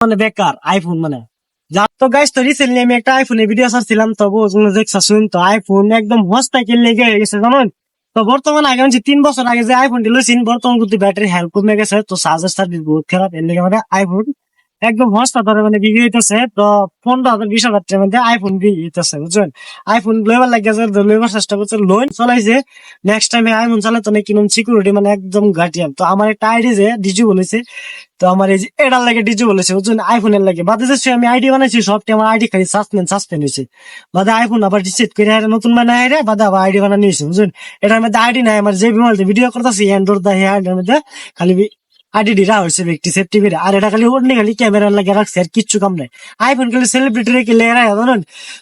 মানে বেকার আইফোন মানে যা তো গাইস তো রিসেন্টলি আমি একটা আইফোনের ভিডিও ছাড়ছিলাম তো ওগুলো দেখছাছুন তো আইফোন একদম হস্তায় লেগে গেছে জানেন তো বর্তমানে আগে আমি 3 বছর আগে যে আইফোনটি লইছি বর্তমান কিন্তু ব্যাটারি হেল্প কমে গেছে তো চার্জার সার্ভিস বহুত খারাপ এর লেগে মানে আইফোন একদম হস্তা ধরে মানে বিক্রি হইতেছে তো 15,000 20,000 টাকার মধ্যে আইফোন বিক্রি হইতেছে বুঝছেন আইফোন লইবার লাগে লইবার চেষ্টা করছে লোন চলাইছে নেক্সট টাইমে আইফোন চালাতো না কিনুন সিকিউরিটি মানে একদম গাটিয়াম তো আমার একটা আইডি যে ডিজু বলেছে তো আমার এই যে এটার লাগে ডিজু বলেছে বুঝছেন আইফোনের লাগে বাদে যে আমি আইডি বানাইছি সবটি আমার আইডি খালি সাসপেন্ড হয়েছে বাদে আইফোন আবার রিসেট করে নতুন বানায় বাদে আবার আইডি বানানো হয়েছে বুঝছেন এটার মধ্যে আইডি নাই আমার যে বিমালতে ভিডিও করতেছি অ্যান্ড্রয়েড দা হ্যান্ডের মধ্যে খালি আইডি ডিরা হয়েছে ব্যক্তি সেফটি করে আর এটা খালি ওড়নি খালি ক্যামেরা লাগে রাখছে আর কিচ্ছু কাম নাই আইফোন খালি সেলিব্রিটি রেখে লেরা জানেন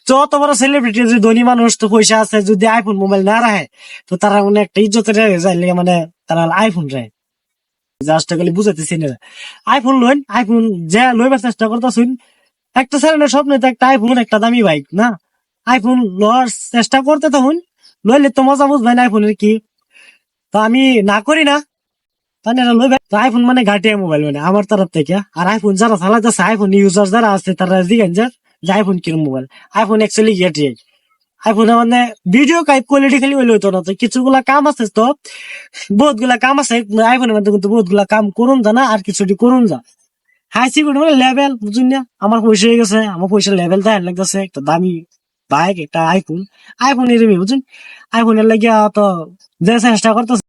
যত বড় সেলিব্রিটি যদি ধনী মানুষ তো পয়সা আছে যদি আইফোন মোবাইল না রাখে তো তারা মানে একটা ইজ্জতের যায় মানে তারা আইফোন রায় জাস্ট খালি বুঝাইতেছি না আইফোন লইন আইফোন যে লইবার চেষ্টা করতেছুন একটা ছেলের স্বপ্ন তো একটা আইফোন একটা দামি বাইক না আইফোন লওয়ার চেষ্টা করতে তখন লইলে তো মজা বুঝবেন আইফোনের কি তো আমি না করি না তাহলে এটা লইবে আইফোন মানে ঘাটিয়া মোবাইল মানে আমার তরফ থেকে আর আইফোন যারা চালাতেছে আইফোন ইউজার যারা আছে তারা জিজ্ঞেন যে আইফোন কিরম মোবাইল আইফোন অ্যাকচুয়ালি ঘাটিয়াই আইফোনে মানে ভিডিও কাইপ কোয়ালিটি খালি হইলে হইতো না তো কিছুগুলা কাম আছে তো বহুত গুলা কাম আছে আইফোনের মধ্যে কিন্তু বহুত গুলা কাম করুন যা না আর কিছুটি করুন যা হাই সিকিউরিটি মানে লেভেল বুঝুন না আমার পয়সা হয়ে গেছে আমার পয়সা লেভেল দেয় লাগতেছে একটা দামি বাইক একটা আইফোন এরমই বুঝুন আইফোনের লাগিয়া তো যে চেষ্টা করতেছে